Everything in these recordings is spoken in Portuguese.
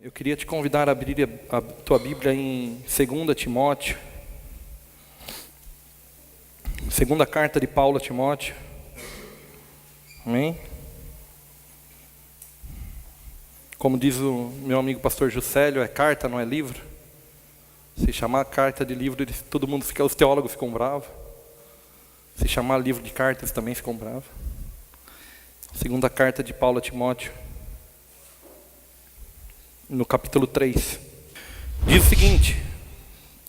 Eu queria te convidar a abrir a tua Bíblia em 2 Timóteo. Segunda carta de Paulo a Timóteo. Amém? Como diz o meu amigo pastor Juscelio, é carta, não é livro. Se chamar carta de livro, todo mundo fica, os teólogos ficam bravos. Se chamar livro de cartas, também ficam bravos. Segunda carta de Paulo a Timóteo, no capítulo 3. Diz o seguinte: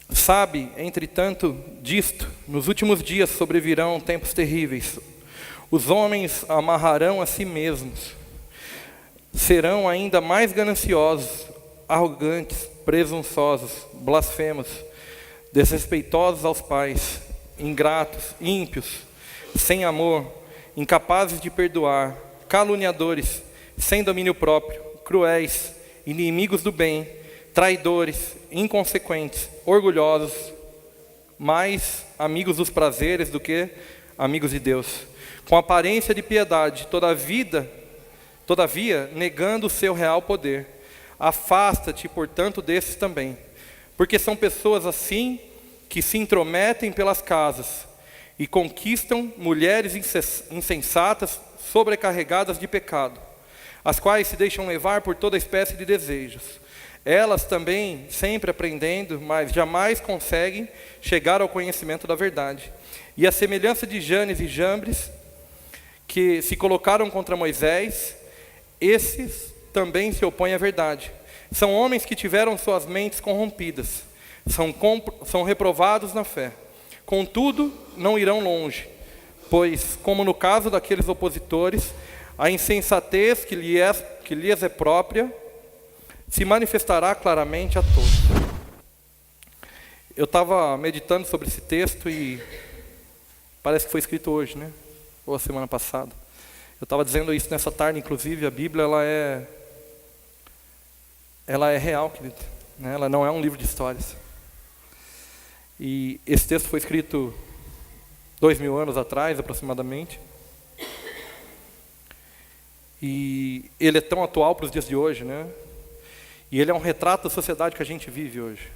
sabe, entretanto, disto, nos últimos dias sobrevirão tempos terríveis. Os homens amarrarão a si mesmos, serão ainda mais gananciosos, arrogantes, presunçosos, blasfemos, desrespeitosos aos pais, ingratos, ímpios, sem amor, incapazes de perdoar, caluniadores, sem domínio próprio, cruéis, inimigos do bem, traidores, inconsequentes, orgulhosos, mais amigos dos prazeres do que amigos de Deus, com aparência de piedade, todavia, negando o seu real poder. Afasta-te, portanto, desses também, porque são pessoas assim que se intrometem pelas casas e conquistam mulheres insensatas, sobrecarregadas de pecado, as quais se deixam levar por toda espécie de desejos. Elas também, sempre aprendendo, mas jamais conseguem chegar ao conhecimento da verdade. E a semelhança de Janes e Jambres, que se colocaram contra Moisés, esses também se opõem à verdade. São homens que tiveram suas mentes corrompidas, são reprovados na fé. Contudo, não irão longe, pois, como no caso daqueles opositores, a insensatez que lhes é própria se manifestará claramente a todos. Eu estava meditando sobre esse texto e parece que foi escrito hoje, né? Ou a semana passada. Eu estava dizendo isso nessa tarde, inclusive, a Bíblia ela é real, querido, né? Ela não é um livro de histórias. E esse texto foi escrito 2000 anos atrás, aproximadamente. E ele é tão atual para os dias de hoje, né? E ele é um retrato da sociedade que a gente vive hoje.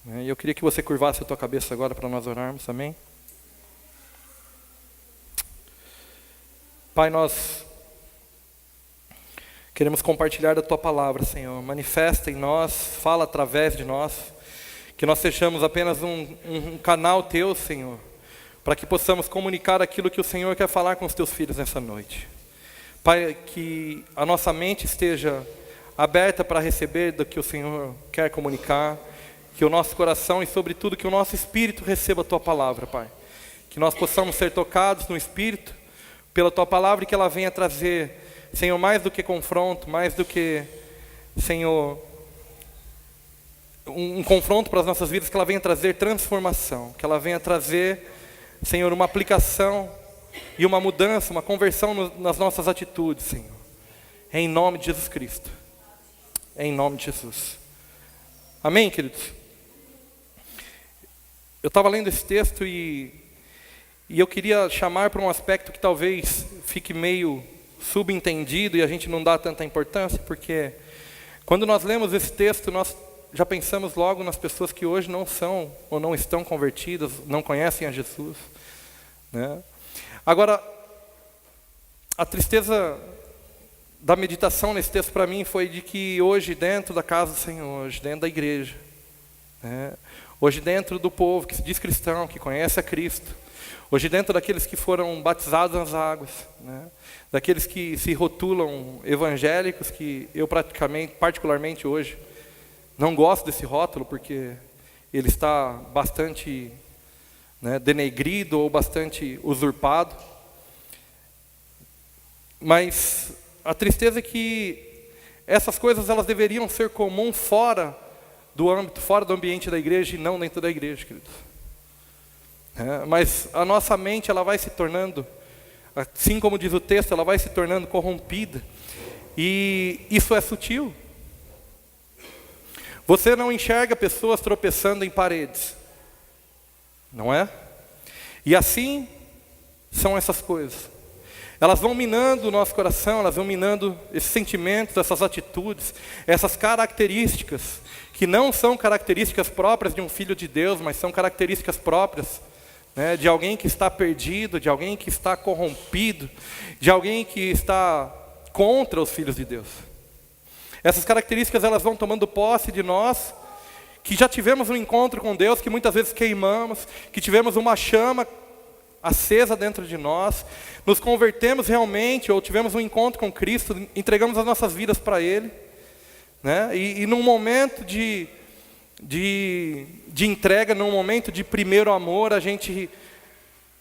E eu queria que você curvasse a tua cabeça agora para nós orarmos, amém? Pai, nós queremos compartilhar da tua palavra, Senhor. Manifesta em nós, fala através de nós, que nós sejamos apenas um canal teu, Senhor, para que possamos comunicar aquilo que o Senhor quer falar com os teus filhos nessa noite. Pai, que a nossa mente esteja aberta para receber do que o Senhor quer comunicar, que o nosso coração e, sobretudo, que o nosso espírito receba a tua palavra, Pai. Que nós possamos ser tocados no espírito pela tua palavra e que ela venha trazer, Senhor, mais do que confronto, mais do que, Senhor, um confronto para as nossas vidas, que ela venha trazer transformação, que ela venha trazer, Senhor, uma aplicação e uma mudança, uma conversão nas nossas atitudes, Senhor. Em nome de Jesus Cristo. Em nome de Jesus. Amém, queridos? Eu estava lendo esse texto e eu queria chamar para um aspecto que talvez fique meio subentendido e a gente não dá tanta importância, porque quando nós lemos esse texto, nós já pensamos logo nas pessoas que hoje não são ou não estão convertidas, não conhecem a Jesus, né? Agora, a tristeza da meditação nesse texto para mim foi de que hoje dentro da casa do Senhor, hoje dentro da igreja, né? Hoje dentro do povo que se diz cristão, que conhece a Cristo, hoje dentro daqueles que foram batizados nas águas, né? Daqueles que se rotulam evangélicos, que eu particularmente hoje, não gosto desse rótulo porque ele está bastante, né, denegrido ou bastante usurpado. Mas a tristeza é que essas coisas elas deveriam ser comuns fora do âmbito, fora do ambiente da igreja e não dentro da igreja, queridos. Mas a nossa mente ela vai se tornando, assim como diz o texto, ela vai se tornando corrompida. E isso é sutil. Você não enxerga pessoas tropeçando em paredes, não é? E assim são essas coisas. Elas vão minando o nosso coração, elas vão minando esses sentimentos, essas atitudes, essas características, que não são características próprias de um filho de Deus, mas são características próprias, né, de alguém que está perdido, de alguém que está corrompido, de alguém que está contra os filhos de Deus. Essas características, elas vão tomando posse de nós, que já tivemos um encontro com Deus, que muitas vezes queimamos, que tivemos uma chama acesa dentro de nós, nos convertemos realmente, ou tivemos um encontro com Cristo, entregamos as nossas vidas para Ele, né? E num momento de entrega, num momento de primeiro amor, a gente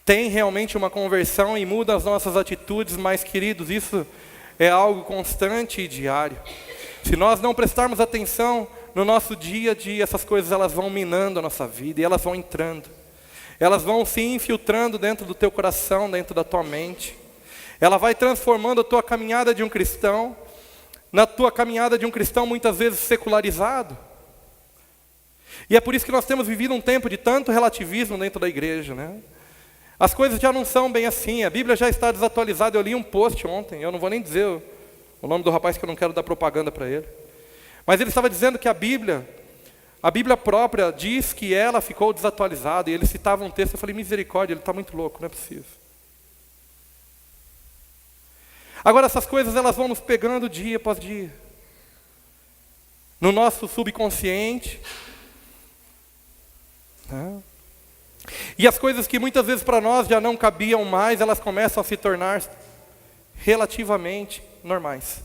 tem realmente uma conversão e muda as nossas atitudes, mas, queridos, isso é algo constante e diário. Se nós não prestarmos atenção no nosso dia a dia, essas coisas elas vão minando a nossa vida e elas vão entrando. Elas vão se infiltrando dentro do teu coração, dentro da tua mente. Ela vai transformando a tua caminhada de um cristão, na tua caminhada de um cristão muitas vezes secularizado. E é por isso que nós temos vivido um tempo de tanto relativismo dentro da igreja, né? As coisas já não são bem assim, a Bíblia já está desatualizada. Eu li um post ontem, eu não vou nem dizer o nome do rapaz que eu não quero dar propaganda para ele. Mas ele estava dizendo que a Bíblia própria diz que ela ficou desatualizada, e ele citava um texto, eu falei, misericórdia, ele está muito louco, não é possível. Agora essas coisas elas vão nos pegando dia após dia, no nosso subconsciente, né? E as coisas que muitas vezes para nós já não cabiam mais, elas começam a se tornar relativamente normais.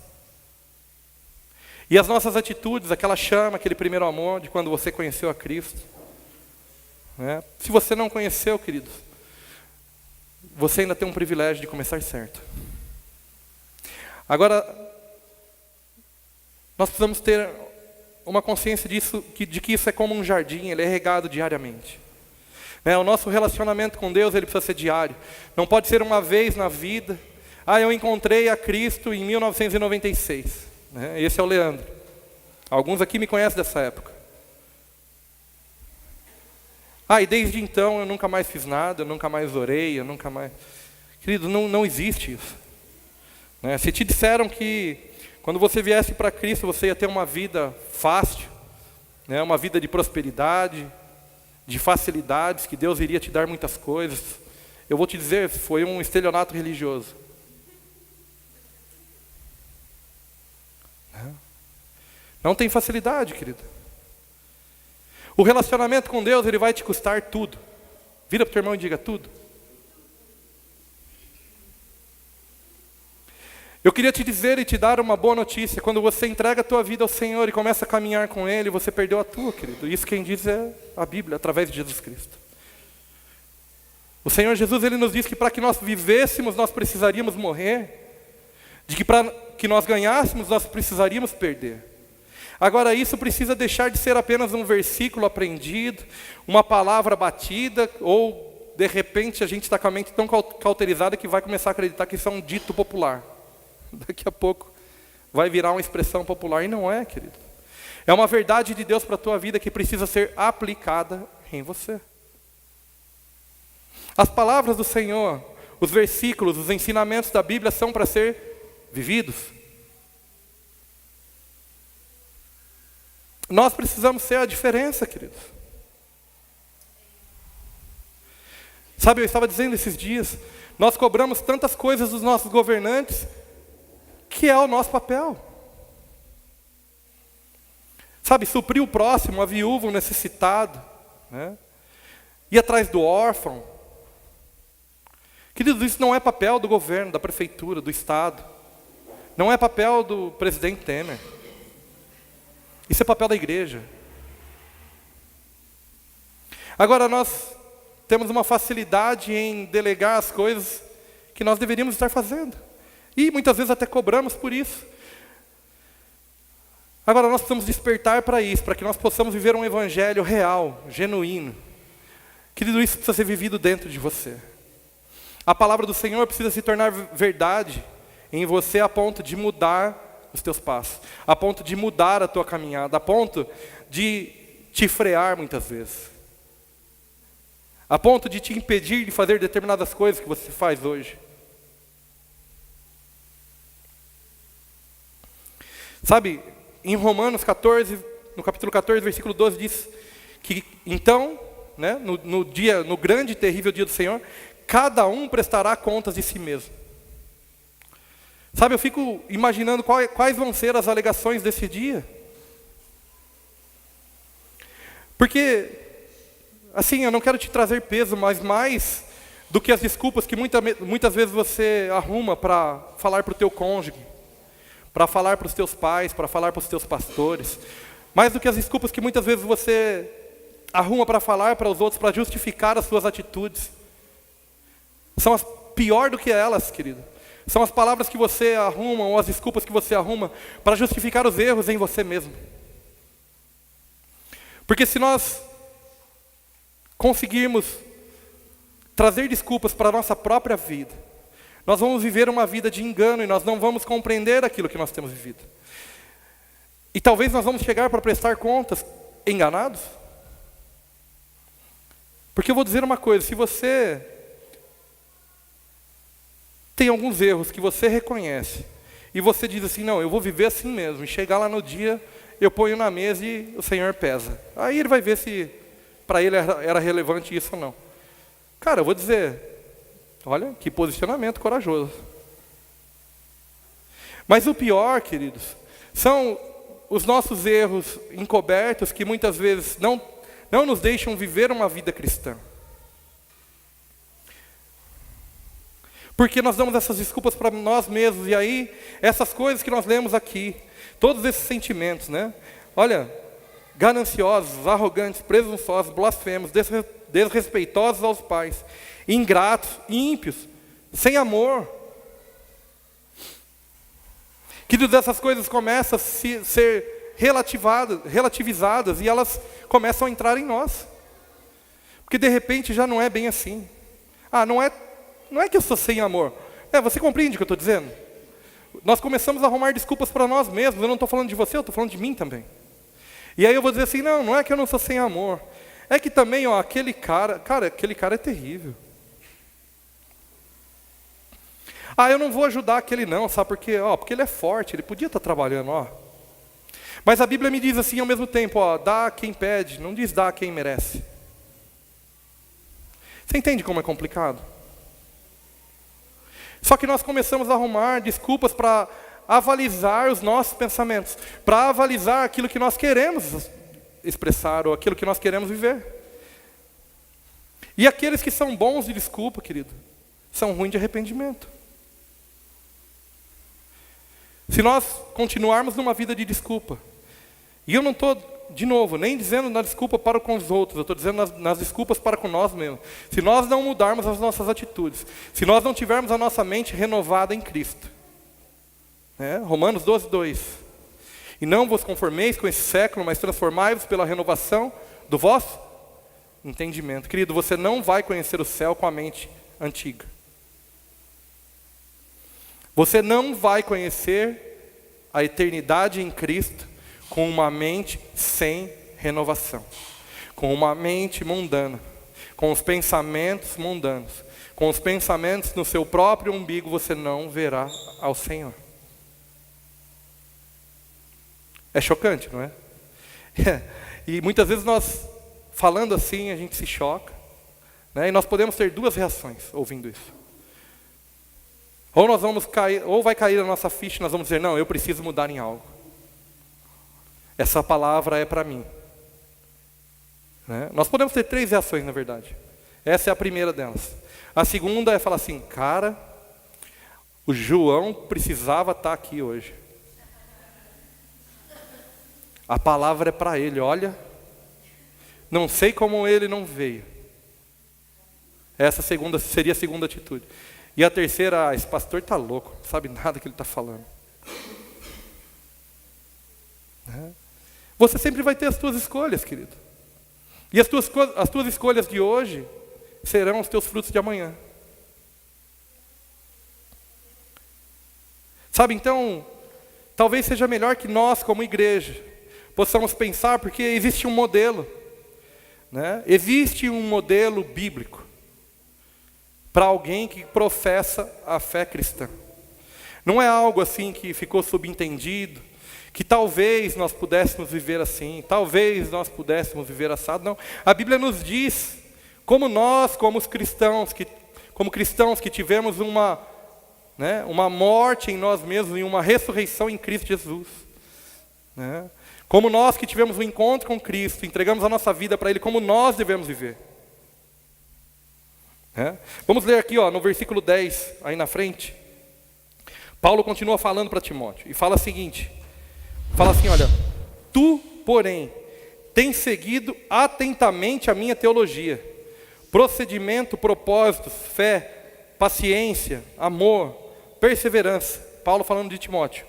E as nossas atitudes, aquela chama, aquele primeiro amor de quando você conheceu a Cristo, né? Se você não conheceu, queridos, você ainda tem um privilégio de começar certo. Agora, nós precisamos ter uma consciência disso, de que isso é como um jardim, ele é regado diariamente. O nosso relacionamento com Deus, ele precisa ser diário. Não pode ser uma vez na vida. Eu encontrei a Cristo em 1996. Esse é o Leandro. Alguns aqui me conhecem dessa época. E desde então eu nunca mais fiz nada, eu nunca mais orei, eu nunca mais... Querido, não existe isso. Se te disseram que quando você viesse para Cristo você ia ter uma vida fácil, uma vida de prosperidade, de facilidades, que Deus iria te dar muitas coisas, eu vou te dizer, foi um estelionato religioso. Não tem facilidade, querido. O relacionamento com Deus, ele vai te custar tudo. Vira para o teu irmão e diga tudo. Eu queria te dizer e te dar uma boa notícia. Quando você entrega a tua vida ao Senhor e começa a caminhar com Ele, você perdeu a tua, querido. Isso quem diz é a Bíblia, através de Jesus Cristo. O Senhor Jesus, Ele nos diz que para que nós vivêssemos, nós precisaríamos morrer. De que para que nós ganhássemos, nós precisaríamos perder. Agora, isso precisa deixar de ser apenas um versículo aprendido, uma palavra batida, ou, de repente, a gente está com a mente tão cauterizada que vai começar a acreditar que isso é um dito popular. Daqui a pouco vai virar uma expressão popular, e não é, querido. É uma verdade de Deus para a tua vida que precisa ser aplicada em você. As palavras do Senhor, os versículos, os ensinamentos da Bíblia são para ser vividos. Nós precisamos ser a diferença, queridos. Sabe, eu estava dizendo esses dias, nós cobramos tantas coisas dos nossos governantes, que é o nosso papel. Sabe, suprir o próximo, a viúva, o necessitado, né? Ir atrás do órfão. Queridos, isso não é papel do governo, da prefeitura, do Estado. Não é papel do presidente Temer. Isso é papel da igreja. Agora, nós temos uma facilidade em delegar as coisas que nós deveríamos estar fazendo. E muitas vezes até cobramos por isso. Agora, nós precisamos despertar para isso, para que nós possamos viver um evangelho real, genuíno. Querido, isso precisa ser vivido dentro de você. A palavra do Senhor precisa se tornar verdade em você a ponto de mudar os teus passos, a ponto de mudar a tua caminhada, a ponto de te frear muitas vezes, a ponto de te impedir de fazer determinadas coisas que você faz hoje. Sabe, em Romanos 14, no capítulo 14, versículo 12, diz que então, né, no grande e terrível dia do Senhor, cada um prestará contas de si mesmo. Sabe, eu fico imaginando quais vão ser as alegações desse dia. Porque, assim, eu não quero te trazer peso, mas mais do que as desculpas que muitas vezes você arruma para falar para o teu cônjuge, para falar para os teus pais, para falar para os teus pastores, mais do que as desculpas que muitas vezes você arruma para falar para os outros, para justificar as suas atitudes. São pior do que elas, querido. São as palavras que você arruma, ou as desculpas que você arruma, para justificar os erros em você mesmo. Porque se nós conseguirmos trazer desculpas para a nossa própria vida, nós vamos viver uma vida de engano e nós não vamos compreender aquilo que nós temos vivido. E talvez nós vamos chegar para prestar contas enganados. Porque eu vou dizer uma coisa, se você tem alguns erros que você reconhece, e você diz assim, não, eu vou viver assim mesmo, e chegar lá no dia, eu ponho na mesa e o Senhor pesa. Aí ele vai ver se para ele era relevante isso ou não. Cara, eu vou dizer, olha, que posicionamento corajoso. Mas o pior, queridos, são os nossos erros encobertos que muitas vezes não nos deixam viver uma vida cristã. Porque nós damos essas desculpas para nós mesmos, e aí, essas coisas que nós lemos aqui, todos esses sentimentos, né? Olha, gananciosos, arrogantes, presunçosos, blasfemos, desrespeitosos aos pais, ingratos, ímpios, sem amor. Queridos, essas coisas começam a ser relativizadas e elas começam a entrar em nós. Porque de repente já não é bem assim. Ah, não é que eu sou sem amor. Você compreende o que eu estou dizendo? Nós começamos a arrumar desculpas para nós mesmos. Eu não estou falando de você, eu estou falando de mim também. E aí eu vou dizer assim, não é que eu não sou sem amor. É que também, aquele cara é terrível. Eu não vou ajudar aquele não, sabe por quê? Porque ele é forte, ele podia estar trabalhando, Mas a Bíblia me diz assim ao mesmo tempo, dá a quem pede, não diz dá a quem merece. Você entende como é complicado? Só que nós começamos a arrumar desculpas para avalizar os nossos pensamentos, para avalizar aquilo que nós queremos expressar ou aquilo que nós queremos viver. E aqueles que são bons de desculpa, querido, são ruins de arrependimento. Se nós continuarmos numa vida de desculpa, e eu não estou, de novo, nem dizendo na desculpa para com os outros, eu estou dizendo nas desculpas para com nós mesmos. Se nós não mudarmos as nossas atitudes, se nós não tivermos a nossa mente renovada em Cristo, Romanos 12, 2. E não vos conformeis com esse século, mas transformai-vos pela renovação do vosso entendimento. Querido, você não vai conhecer o céu com a mente antiga. Você não vai conhecer a eternidade em Cristo com uma mente sem renovação, com uma mente mundana, com os pensamentos mundanos, com os pensamentos no seu próprio umbigo, você não verá ao Senhor. É chocante, não é? E muitas vezes nós, falando assim, a gente se choca, e nós podemos ter duas reações ouvindo isso. Ou nós vamos cair, ou vai cair a nossa ficha e nós vamos dizer, não, eu preciso mudar em algo. Essa palavra é para mim. Nós podemos ter três reações, na verdade. Essa é a primeira delas. A segunda é falar assim, cara, o João precisava estar aqui hoje. A palavra é para ele, olha. Não sei como ele não veio. Essa seria a segunda atitude. E a terceira, esse pastor está louco, não sabe nada que ele está falando. Você sempre vai ter as suas escolhas, querido. E as tuas escolhas de hoje serão os teus frutos de amanhã. Sabe, então, talvez seja melhor que nós, como igreja, possamos pensar, porque existe um modelo. Existe um modelo bíblico para alguém que professa a fé cristã. Não é algo assim que ficou subentendido, que talvez nós pudéssemos viver assim, talvez nós pudéssemos viver assado. Não, a Bíblia nos diz, como nós, como cristãos que tivemos uma morte em nós mesmos e uma ressurreição em Cristo Jesus, né? Como nós que tivemos um encontro com Cristo, entregamos a nossa vida para Ele, como nós devemos viver. Vamos ler aqui no versículo 10, aí na frente. Paulo continua falando para Timóteo e fala o seguinte, fala assim, olha, tu, porém, tens seguido atentamente a minha teologia, procedimento, propósitos, fé, paciência, amor, perseverança. Paulo falando de Timóteo.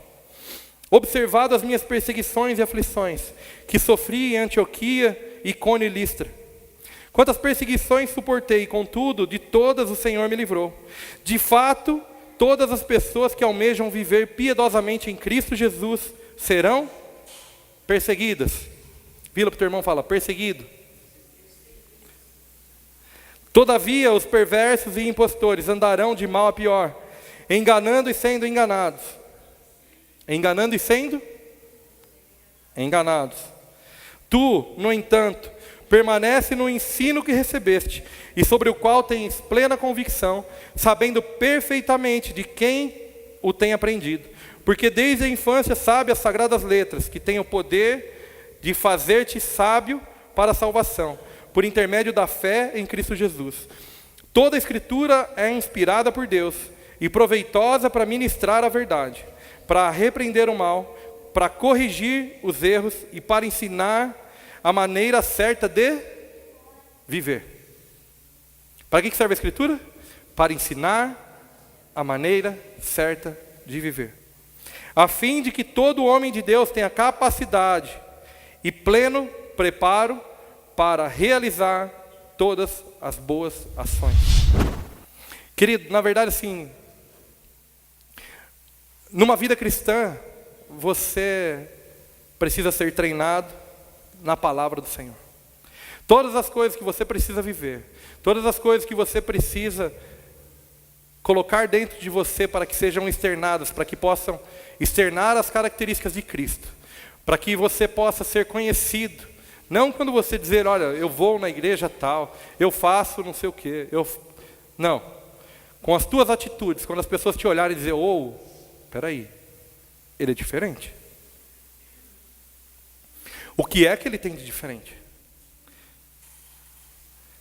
Observado as minhas perseguições e aflições, que sofri em Antioquia, Icônio e Listra. Quantas perseguições suportei, contudo, de todas o Senhor me livrou. De fato, todas as pessoas que almejam viver piedosamente em Cristo Jesus serão perseguidas. Vira para o teu irmão e fala, perseguido. Todavia, os perversos e impostores andarão de mal a pior, enganando e sendo enganados. Enganando e sendo enganados. Tu, no entanto, permanece no ensino que recebeste, e sobre o qual tens plena convicção, sabendo perfeitamente de quem o tem aprendido. Porque desde a infância sabe as sagradas letras, que têm o poder de fazer-te sábio para a salvação, por intermédio da fé em Cristo Jesus. Toda a Escritura é inspirada por Deus, e proveitosa para ministrar a verdade, para repreender o mal, para corrigir os erros e para ensinar a maneira certa de viver. Para que serve a Escritura? Para ensinar a maneira certa de viver. A fim de que todo homem de Deus tenha capacidade e pleno preparo para realizar todas as boas ações. Querido, na verdade assim, numa vida cristã, você precisa ser treinado na palavra do Senhor. Todas as coisas que você precisa viver, todas as coisas que você precisa colocar dentro de você para que sejam externadas, para que possam externar as características de Cristo, para que você possa ser conhecido. Não quando você dizer, olha, eu vou na igreja tal, eu faço não sei o quê. Não. Com as tuas atitudes, quando as pessoas te olharem e dizer, peraí, ele é diferente. O que é que ele tem de diferente?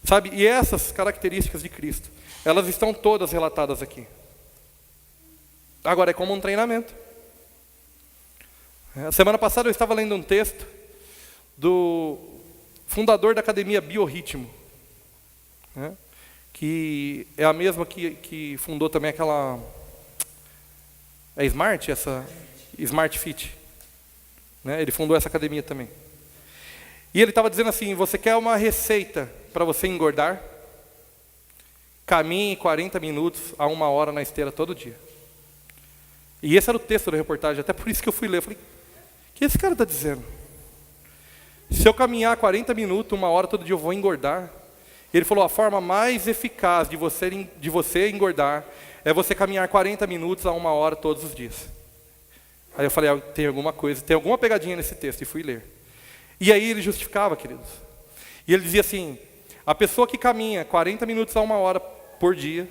Sabe, e essas características de Cristo, elas estão todas relatadas aqui. Agora, é como um treinamento. Semana passada eu estava lendo um texto do fundador da academia Biorritmo, que é a mesma que fundou também aquela... É Smart, essa Smart Fit. Ele fundou essa academia também. E ele estava dizendo assim, você quer uma receita para você engordar? Caminhe 40 minutos a 1 hora na esteira todo dia. E esse era o texto da reportagem, até por isso que eu fui ler. Eu falei, o que esse cara está dizendo? Se eu caminhar 40 minutos, 1 hora todo dia, eu vou engordar. Ele falou, a forma mais eficaz de você engordar é você caminhar 40 minutos a 1 hora todos os dias. Aí eu falei, tem alguma coisa, tem alguma pegadinha nesse texto, e fui ler. E aí ele justificava, queridos. E ele dizia assim, a pessoa que caminha 40 minutos a 1 hora por dia,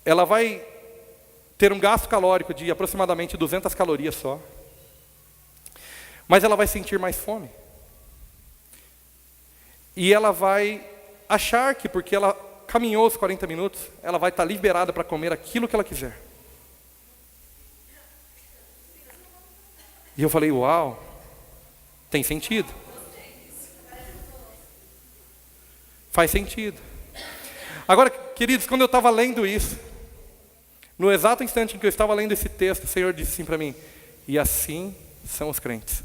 ela vai ter um gasto calórico de aproximadamente 200 calorias só. Mas ela vai sentir mais fome. E ela vai achar que porque ela caminhou os 40 minutos, ela vai estar liberada para comer aquilo que ela quiser. E eu falei, uau, tem sentido. Faz sentido. Agora, queridos, quando eu estava lendo isso, no exato instante em que eu estava lendo esse texto, o Senhor disse assim para mim, e assim são os crentes.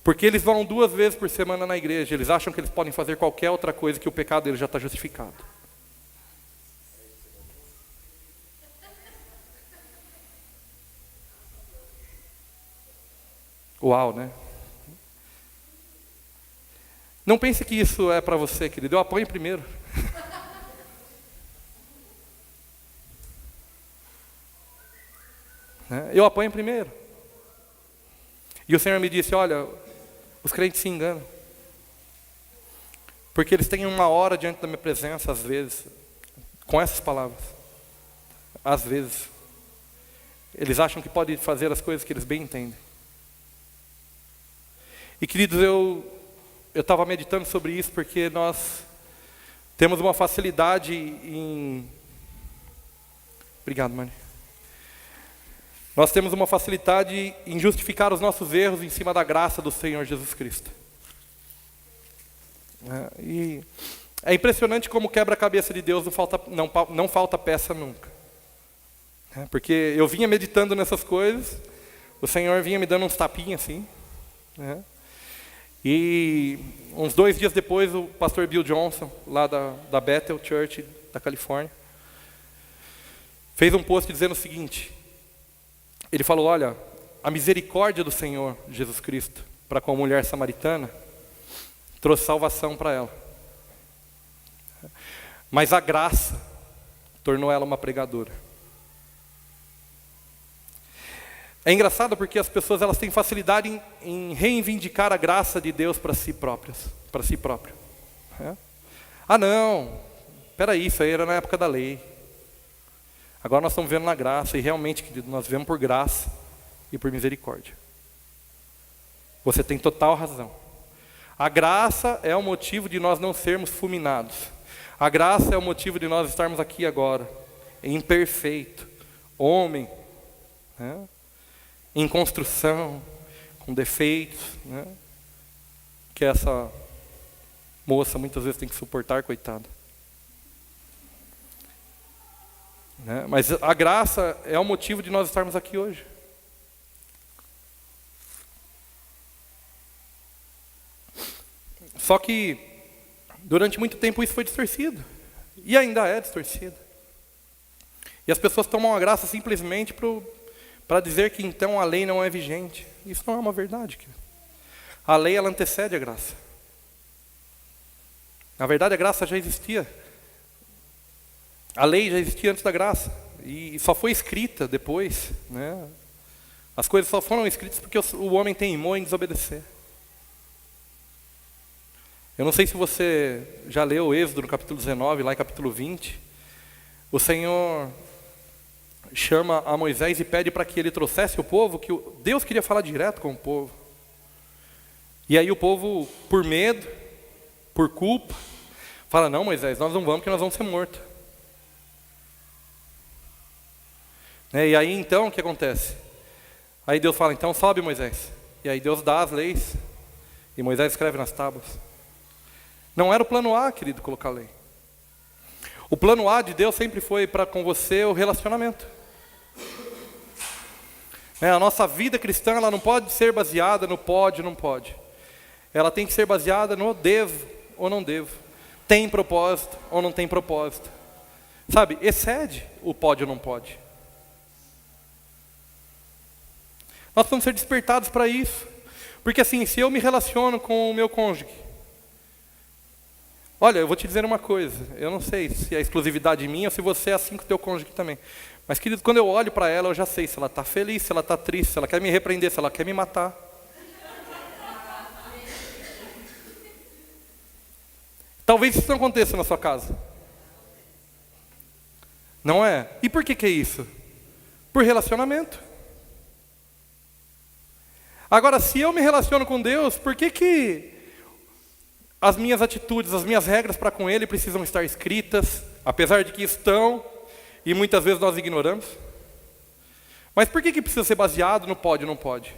Porque eles vão 2 vezes por semana na igreja, eles acham que eles podem fazer qualquer outra coisa, que o pecado deles já está justificado. Uau, né? Não pense que isso é para você, querido. Eu apanho primeiro. Eu apanho primeiro. E o Senhor me disse, olha, os crentes se enganam. Porque eles têm uma hora diante da minha presença, às vezes, com essas palavras. Às vezes. Eles acham que podem fazer as coisas que eles bem entendem. E queridos, eu estava meditando sobre isso porque nós temos uma facilidade em... Obrigado, Mani. Nós temos uma facilidade em justificar os nossos erros em cima da graça do Senhor Jesus Cristo. E é impressionante como quebra-cabeça de Deus não falta peça nunca. Porque eu vinha meditando nessas coisas, o Senhor vinha me dando uns tapinhas assim. E uns 2 dias depois, o pastor Bill Johnson, lá da Bethel Church, da Califórnia, fez um post dizendo o seguinte. Ele falou, olha, a misericórdia do Senhor Jesus Cristo para com a mulher samaritana trouxe salvação para ela. Mas a graça tornou ela uma pregadora. É engraçado porque as pessoas elas têm facilidade em reivindicar a graça de Deus para si próprias, para si próprio. Ah não, peraí, isso aí era na época da lei. Agora nós estamos vendo na graça, e realmente, querido, nós vemos por graça e por misericórdia. Você tem total razão. A graça é o motivo de nós não sermos fulminados. A graça é o motivo de nós estarmos aqui agora, imperfeito, homem, em construção, com defeitos, que essa moça muitas vezes tem que suportar, coitada. Mas a graça é o motivo de nós estarmos aqui hoje. Só que durante muito tempo isso foi distorcido. E ainda é distorcido. E as pessoas tomam a graça simplesmente para dizer que então a lei não é vigente. Isso não é uma verdade. A lei ela antecede a graça. Na verdade a graça já existia. A lei já existia antes da graça. E só foi escrita depois. As coisas só foram escritas porque o homem teimou em desobedecer. Eu não sei se você já leu o Êxodo no capítulo 19, lá em capítulo 20. O Senhor chama a Moisés e pede para que ele trouxesse o povo, que Deus queria falar direto com o povo. E aí o povo, por medo, por culpa, fala, não Moisés, nós não vamos porque nós vamos ser mortos. E aí então o que acontece? Aí Deus fala, então sobe Moisés. E aí Deus dá as leis, e Moisés escreve nas tábuas. Não era o plano A, querido, colocar a lei. O plano A de Deus sempre foi para com você o relacionamento. A nossa vida cristã ela não pode ser baseada no pode ou não pode. Ela tem que ser baseada no devo ou não devo. Tem propósito ou não tem propósito. Sabe, excede o pode ou não pode. Nós precisamos ser despertados para isso. Porque assim, se eu me relaciono com o meu cônjuge, olha, eu vou te dizer uma coisa, eu não sei se é exclusividade minha ou se você é assim com o teu cônjuge também. Mas querido, quando eu olho para ela, eu já sei se ela está feliz, se ela está triste, se ela quer me repreender, se ela quer me matar. Talvez isso não aconteça na sua casa. Não é? E por que é isso? Por relacionamento. Agora, se eu me relaciono com Deus, por que as minhas atitudes, as minhas regras para com Ele precisam estar escritas, apesar de que estão, e muitas vezes nós ignoramos? Mas por que precisa ser baseado no pode ou não pode?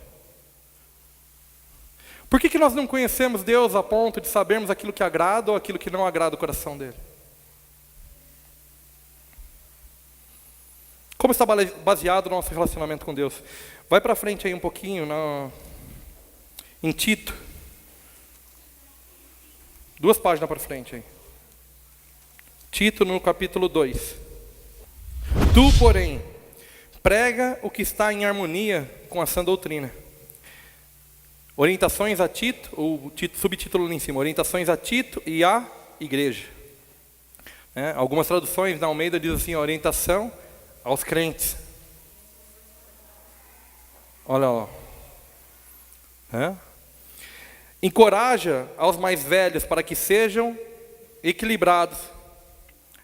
Por que nós não conhecemos Deus a ponto de sabermos aquilo que agrada ou aquilo que não agrada o coração dEle? Como está baseado o nosso relacionamento com Deus? Vai para frente aí um pouquinho, em Tito. 2 páginas para frente aí. Tito no capítulo 2. Tu, porém, prega o que está em harmonia com a sã doutrina. Orientações a Tito, o subtítulo ali em cima, orientações a Tito e à igreja. Algumas traduções na Almeida dizem assim, orientação aos crentes. Olha lá. Encoraja aos mais velhos para que sejam equilibrados,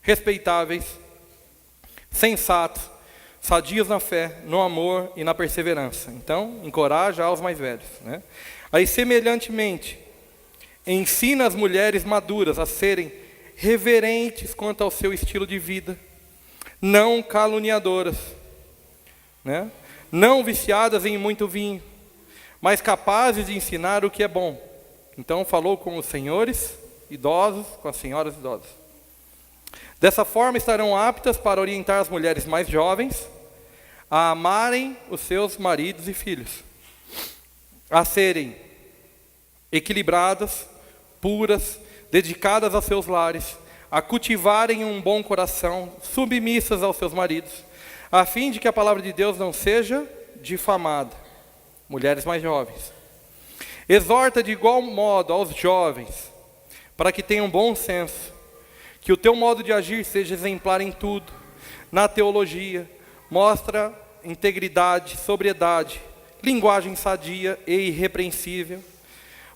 respeitáveis, sensatos, sadios na fé, no amor e na perseverança. Então, encoraja aos mais velhos. Aí, semelhantemente, ensina as mulheres maduras a serem reverentes quanto ao seu estilo de vida, não caluniadoras, não viciadas em muito vinho, mas capazes de ensinar o que é bom. Então falou com os senhores idosos, com as senhoras idosas. Dessa forma estarão aptas para orientar as mulheres mais jovens a amarem os seus maridos e filhos, a serem equilibradas, puras, dedicadas aos seus lares, a cultivarem um bom coração, submissas aos seus maridos, a fim de que a palavra de Deus não seja difamada. Mulheres mais jovens. Exorta de igual modo aos jovens, para que tenham bom senso, que o teu modo de agir seja exemplar em tudo. Na teologia, mostra integridade, sobriedade, linguagem sadia e irrepreensível,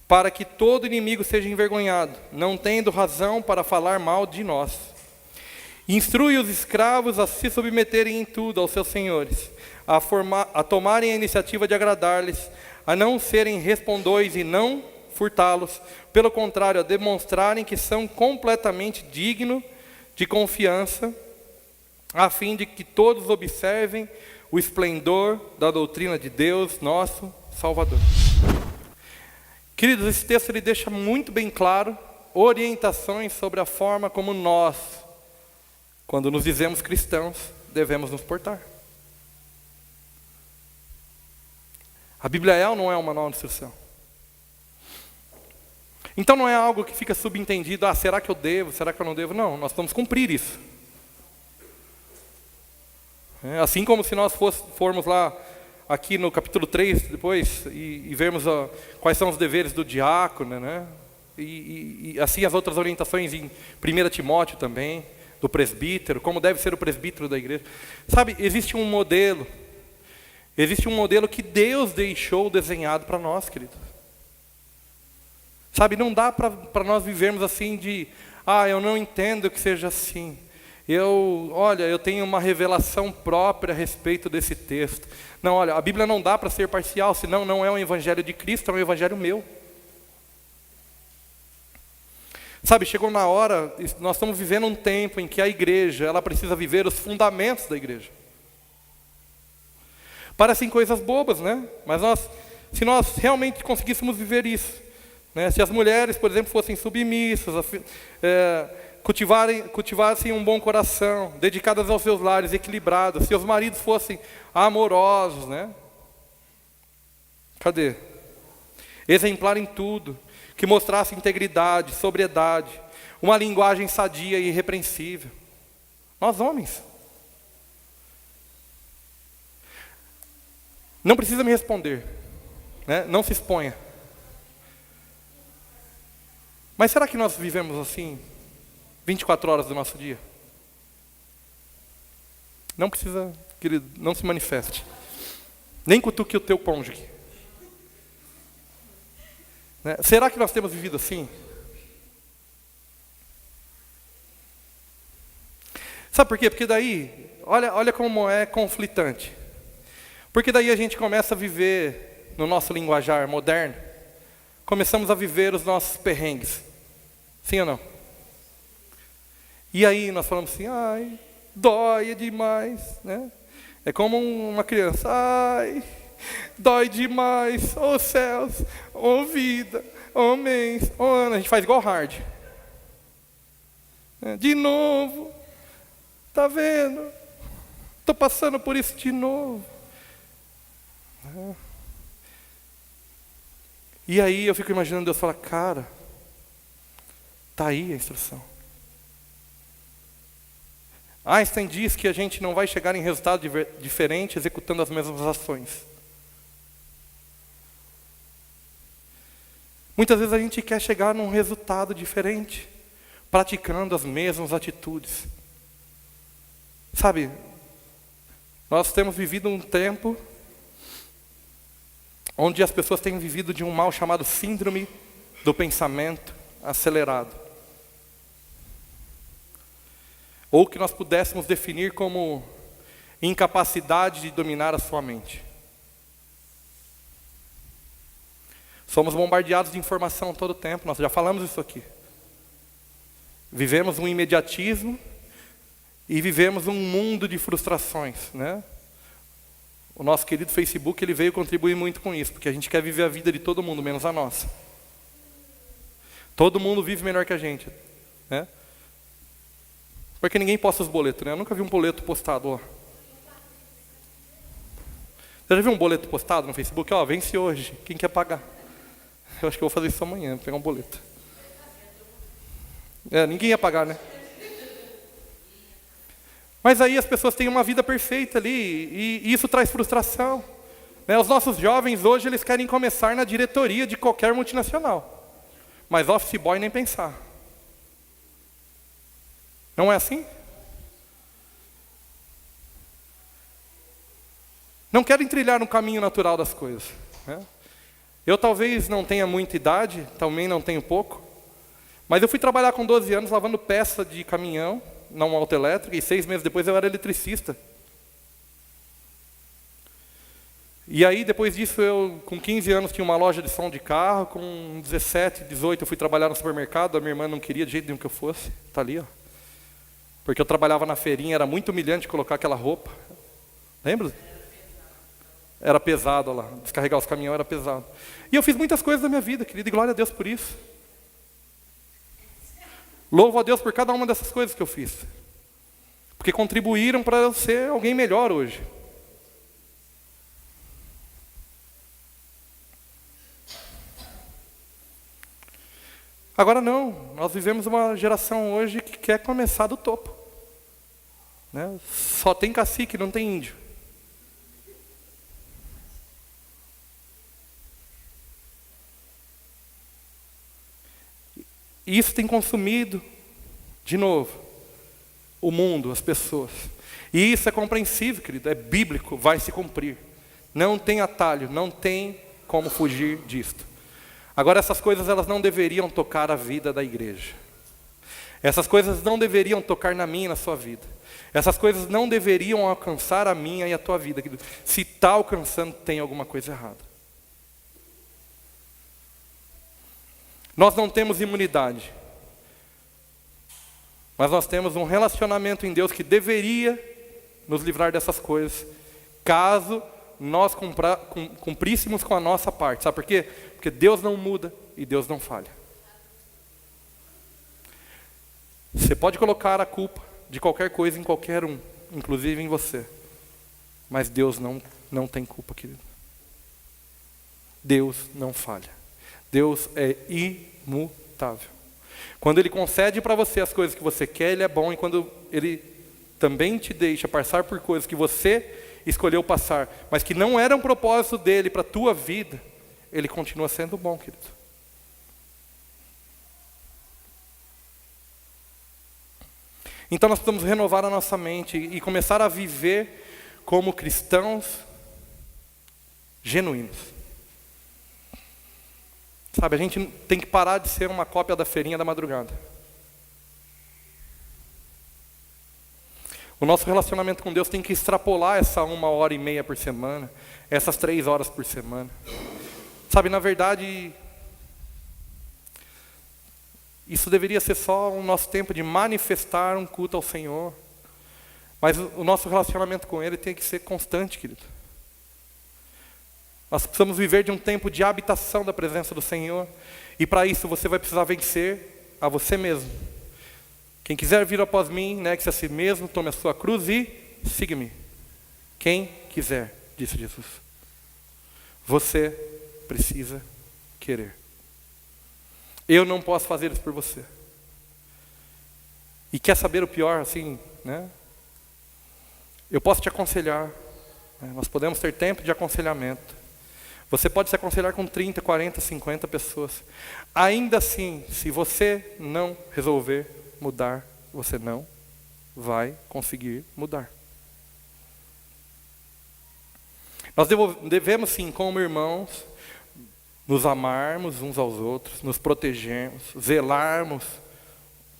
para que todo inimigo seja envergonhado, não tendo razão para falar mal de nós. Instrui os escravos a se submeterem em tudo aos seus senhores, a tomarem a iniciativa de agradar-lhes, a não serem respondões e não furtá-los, pelo contrário, a demonstrarem que são completamente dignos de confiança, a fim de que todos observem o esplendor da doutrina de Deus, nosso Salvador. Queridos, esse texto ele deixa muito bem claro orientações sobre a forma como nós, quando nos dizemos cristãos, devemos nos portar. A Bíblia é ou não é um manual de instrução? Então não é algo que fica subentendido, será que eu devo, será que eu não devo? Não, nós vamos cumprir isso. Assim como se nós formos lá, aqui no capítulo 3, depois, e vermos quais são os deveres do diácono, e assim as outras orientações em 1 Timóteo também, do presbítero, como deve ser o presbítero da igreja. Sabe, existe um modelo que Deus deixou desenhado para nós, queridos. Sabe, não dá para nós vivermos assim de, eu não entendo que seja assim. Eu tenho uma revelação própria a respeito desse texto. Não, olha, a Bíblia não dá para ser parcial, senão não é um evangelho de Cristo, é um evangelho meu. Sabe, chegou na hora, nós estamos vivendo um tempo em que a igreja, ela precisa viver os fundamentos da igreja. Parecem coisas bobas, Mas se nós realmente conseguíssemos viver isso, se as mulheres, por exemplo, fossem submissas, cultivassem um bom coração, dedicadas aos seus lares, equilibradas, se os maridos fossem amorosos, Cadê? Exemplar em tudo, que mostrasse integridade, sobriedade, uma linguagem sadia e irrepreensível. Nós homens. Não precisa me responder, Não se exponha. Mas será que nós vivemos assim 24 horas do nosso dia? Não precisa, querido, não se manifeste. Nem cutuque o teu cônjuge. Será que nós temos vivido assim? Sabe por quê? Porque daí, olha como é conflitante. Porque daí a gente começa a viver, no nosso linguajar moderno, começamos a viver os nossos perrengues. Sim ou não? E aí nós falamos assim, dói demais, É como uma criança, dói demais, céus, vida, mês, ano. A gente faz igual hard. De novo, tá vendo? Estou passando por isso de novo. E aí eu fico imaginando Deus falar, cara, tá aí a instrução. Einstein diz que a gente não vai chegar em resultado diferente executando as mesmas ações. Muitas vezes a gente quer chegar num resultado diferente, praticando as mesmas atitudes. Sabe, nós temos vivido um tempo onde as pessoas têm vivido de um mal chamado síndrome do pensamento acelerado. Ou que nós pudéssemos definir como incapacidade de dominar a sua mente. Somos bombardeados de informação todo o tempo, nós já falamos isso aqui. Vivemos um imediatismo e vivemos um mundo de frustrações, né? O nosso querido Facebook, ele veio contribuir muito com isso, porque a gente quer viver a vida de todo mundo, menos a nossa. Todo mundo vive melhor que a gente, né? Porque ninguém posta os boletos, né? Eu nunca vi um boleto postado, ó. Você já viu um boleto postado no Facebook? Ó, vence hoje, quem quer pagar? Eu acho que eu vou fazer isso amanhã, pegar um boleto. Ninguém ia pagar, né? Mas aí as pessoas têm uma vida perfeita ali, e isso traz frustração, né? Os nossos jovens hoje, eles querem começar na diretoria de qualquer multinacional. Mas office boy nem pensar. Não é assim? Não querem trilhar no caminho natural das coisas, né? Eu talvez não tenha muita idade, também não tenho pouco, mas eu fui trabalhar com 12 anos lavando peça de caminhão, não autoelétrica, e 6 meses depois eu era eletricista. E aí, depois disso, eu, com 15 anos, tinha uma loja de som de carro, com 17, 18, eu fui trabalhar no supermercado, a minha irmã não queria de jeito nenhum que eu fosse, está ali, ó. Porque eu trabalhava na feirinha, era muito humilhante colocar aquela roupa. Lembra? Era pesado lá, descarregar os caminhões era pesado. E eu fiz muitas coisas da minha vida, querido, e glória a Deus por isso. Louvo a Deus por cada uma dessas coisas que eu fiz. Porque contribuíram para eu ser alguém melhor hoje. Agora não, nós vivemos uma geração hoje que quer começar do topo, né? Só tem cacique, não tem índio. E isso tem consumido, de novo, o mundo, as pessoas. E isso é compreensível, querido, é bíblico, vai se cumprir. Não tem atalho, não tem como fugir disto. Agora, essas coisas, elas não deveriam tocar a vida da igreja. Essas coisas não deveriam tocar na minha e na sua vida. Essas coisas não deveriam alcançar a minha e a tua vida, querido. Se está alcançando, tem alguma coisa errada. Nós não temos imunidade, mas nós temos um relacionamento em Deus que deveria nos livrar dessas coisas, caso nós cumpríssemos com a nossa parte. Sabe por quê? Porque Deus não muda e Deus não falha. Você pode colocar a culpa de qualquer coisa em qualquer um, inclusive em você, mas Deus não tem culpa, querido. Deus não falha. Deus é imutável. Quando Ele concede para você as coisas que você quer, Ele é bom. E quando Ele também te deixa passar por coisas que você escolheu passar, mas que não eram propósito dEle para a tua vida, Ele continua sendo bom, querido. Então nós precisamos renovar a nossa mente e começar a viver como cristãos genuínos. Sabe, a gente tem que parar de ser uma cópia da feirinha da madrugada. O nosso relacionamento com Deus tem que extrapolar essa 1h30 por semana, essas 3 horas por semana. Sabe, na verdade, isso deveria ser só o nosso tempo de manifestar um culto ao Senhor. Mas o nosso relacionamento com Ele tem que ser constante, querido. Nós precisamos viver de um tempo de habitação da presença do Senhor. E para isso você vai precisar vencer a você mesmo. Quem quiser vir após mim, negue-se a si mesmo, tome a sua cruz e siga-me. Quem quiser, disse Jesus. Você precisa querer. Eu não posso fazer isso por você. E quer saber o pior, assim, né? Eu posso te aconselhar, né? Nós podemos ter tempo de aconselhamento. Você pode se aconselhar com 30, 40, 50 pessoas. Ainda assim, se você não resolver mudar, você não vai conseguir mudar. Nós devemos sim, como irmãos, nos amarmos uns aos outros, nos protegermos, zelarmos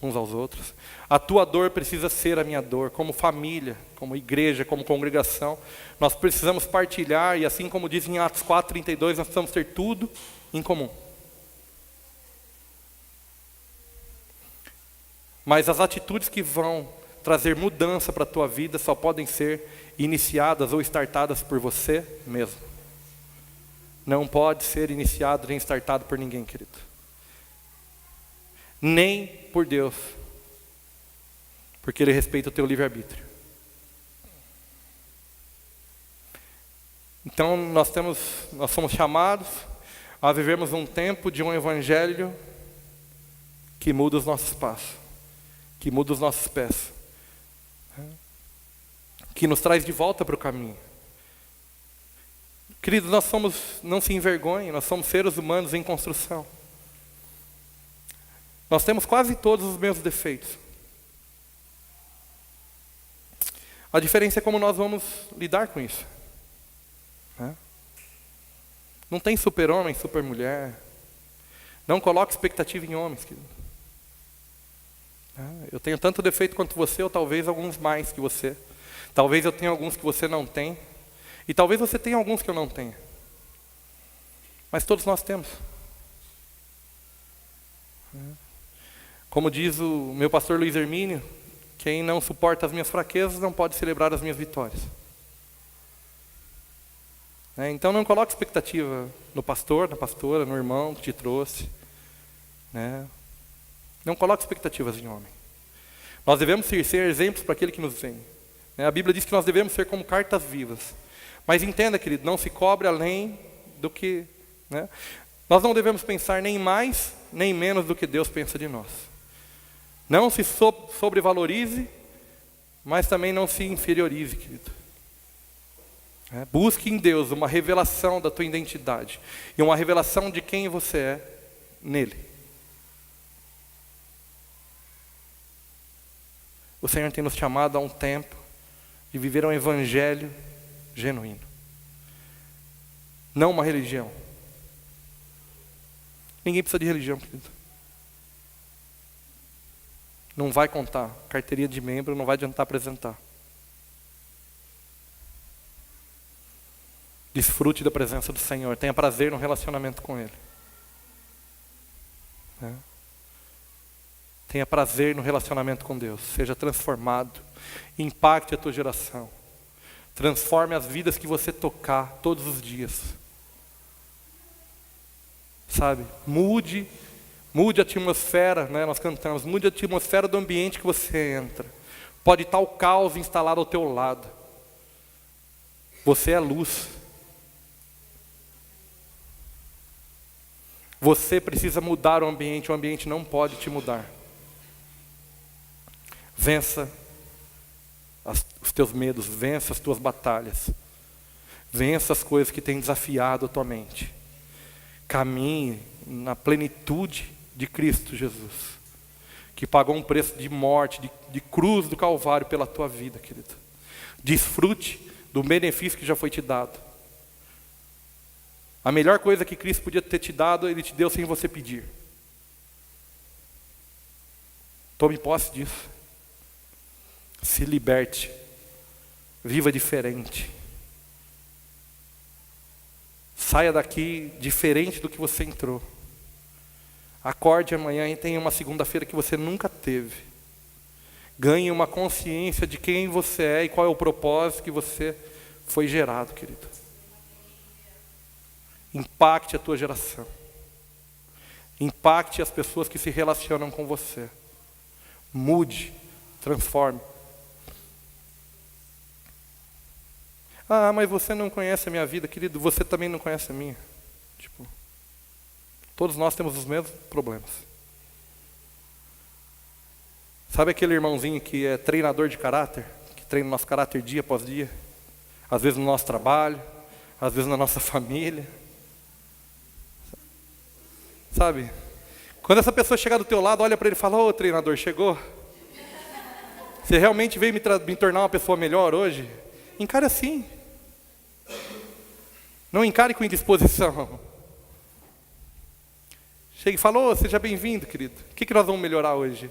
uns aos outros. A tua dor precisa ser a minha dor, como família, como igreja, como congregação. Nós precisamos partilhar, e assim como diz em Atos 4:32, nós precisamos ter tudo em comum. Mas as atitudes que vão trazer mudança para a tua vida só podem ser iniciadas ou startadas por você mesmo. Não pode ser iniciado nem startado por ninguém, querido. Nem por Deus. Porque Ele respeita o teu livre-arbítrio. Então nós somos chamados a vivermos um tempo de um evangelho que muda os nossos passos, que muda os nossos pés, que nos traz de volta para o caminho. Queridos, não se envergonhem, nós somos seres humanos em construção. Nós temos quase todos os mesmos defeitos. A diferença é como nós vamos lidar com isso. Não tem super-homem, super-mulher. Não coloque expectativa em homens, querido. Eu tenho tanto defeito quanto você, ou talvez alguns mais que você. Talvez eu tenha alguns que você não tem. E talvez você tenha alguns que eu não tenha. Mas todos nós temos. Como diz o meu pastor Luiz Hermínio, quem não suporta as minhas fraquezas não pode celebrar as minhas vitórias. Então não coloque expectativa no pastor, na pastora, no irmão que te trouxe. Não coloque expectativas em homem. Nós devemos ser exemplos para aquele que nos vem. A Bíblia diz que nós devemos ser como cartas vivas. Mas entenda, querido, não se cobre além do que... Nós não devemos pensar nem mais, nem menos do que Deus pensa de nós. Não se sobrevalorize, mas também não se inferiorize, querido. Busque em Deus uma revelação da tua identidade e uma revelação de quem você é nele. O Senhor tem nos chamado a um tempo de viver um evangelho genuíno. Não uma religião. Ninguém precisa de religião, querido. Não vai contar. Carteirinha de membro não vai adiantar apresentar. Desfrute da presença do Senhor. Tenha prazer no relacionamento com Ele. Tenha prazer no relacionamento com Deus. Seja transformado. Impacte a tua geração. Transforme as vidas que você tocar todos os dias. Sabe? Mude a atmosfera, nós cantamos. Mude a atmosfera do ambiente que você entra. Pode estar o caos instalado ao teu lado. Você é luz. Você precisa mudar o ambiente não pode te mudar. Vença os teus medos, vença as tuas batalhas. Vença as coisas que têm desafiado a tua mente. Caminhe na plenitude de Cristo Jesus, que pagou um preço de morte, de cruz do Calvário pela tua vida, querido. Desfrute do benefício que já foi te dado. A melhor coisa que Cristo podia ter te dado, Ele te deu sem você pedir. Tome posse disso. Se liberte. Viva diferente. Saia daqui diferente do que você entrou. Acorde amanhã e tenha uma segunda-feira que você nunca teve. Ganhe uma consciência de quem você é e qual é o propósito que você foi gerado, querido. Impacte a tua geração. Impacte as pessoas que se relacionam com você. Mude, transforme. Mas você não conhece a minha vida, querido. Você também não conhece a minha. Todos nós temos os mesmos problemas. Sabe aquele irmãozinho que é treinador de caráter? Que treina o nosso caráter dia após dia? Às vezes no nosso trabalho, às vezes na nossa família. Sabe? Quando essa pessoa chegar do teu lado, olha para ele e fala: ô treinador, chegou? Você realmente veio me tornar uma pessoa melhor hoje? Encare assim. Não encare com indisposição. Chega e fala, ô, seja bem-vindo, querido. O que nós vamos melhorar hoje?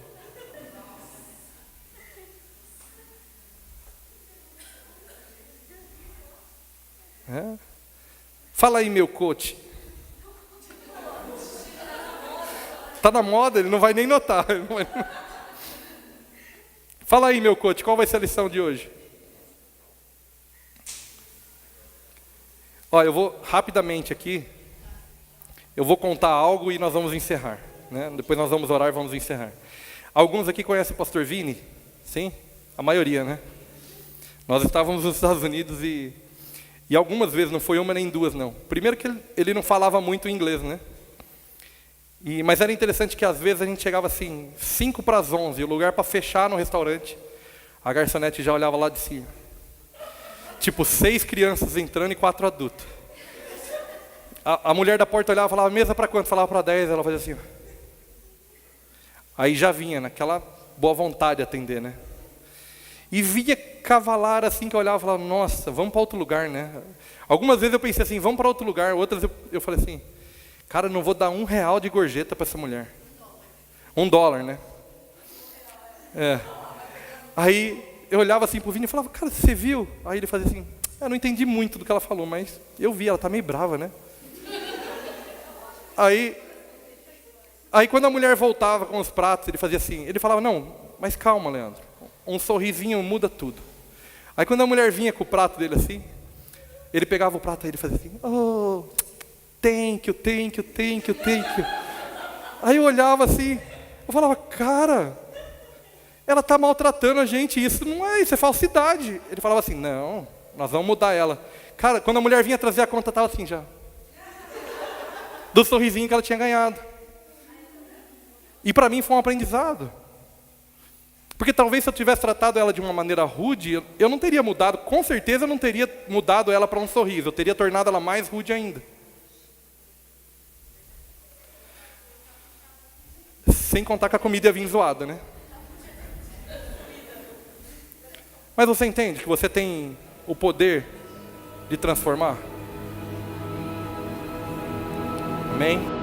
É. Fala aí, meu coach. Tá na moda, ele não vai nem notar. Fala aí, meu coach, qual vai ser a lição de hoje? Ó, eu vou rapidamente aqui, eu vou contar algo e nós vamos encerrar, né? Depois nós vamos orar e vamos encerrar. Alguns aqui conhecem o pastor Vini? Sim? A maioria, né? Nós estávamos nos Estados Unidos e algumas vezes, não foi uma nem duas, não. Primeiro que ele não falava muito inglês, né? Mas era interessante que às vezes a gente chegava assim, 5 para as 11, o lugar para fechar no restaurante, a garçonete já olhava lá de cima. Tipo, 6 crianças entrando e 4 adultos. A mulher da porta olhava e falava, mesa para quanto? Falava para 10, ela fazia assim. Aí já vinha, naquela boa vontade de atender, né? E via cavalar assim, que eu olhava e falava, nossa, vamos para outro lugar, né? Algumas vezes eu pensei assim, vamos para outro lugar. Outras eu falei assim, cara, eu não vou dar R$1 de gorjeta para essa mulher. $1, né? É. Aí eu olhava assim pro Vini e falava, cara, você viu? Aí ele fazia assim, eu não entendi muito do que ela falou, mas eu vi, ela tá meio brava, né? Aí quando a mulher voltava com os pratos, ele fazia assim, ele falava, não, mas calma, Leandro, um sorrisinho muda tudo. Aí quando a mulher vinha com o prato dele assim, ele pegava o prato e ele fazia assim, oh, thank you. Aí eu olhava assim, eu falava, cara, ela está maltratando a gente, isso não é, isso é falsidade. Ele falava assim, não, nós vamos mudar ela. Cara, quando a mulher vinha trazer a conta, estava assim já. Do sorrisinho que ela tinha ganhado. E para mim foi um aprendizado. Porque talvez se eu tivesse tratado ela de uma maneira rude, eu não teria mudado, com certeza eu não teria mudado ela para um sorriso, eu teria tornado ela mais rude ainda. Sem contar que a comida ia vir zoada, né? Mas você entende que você tem o poder de transformar? Amém?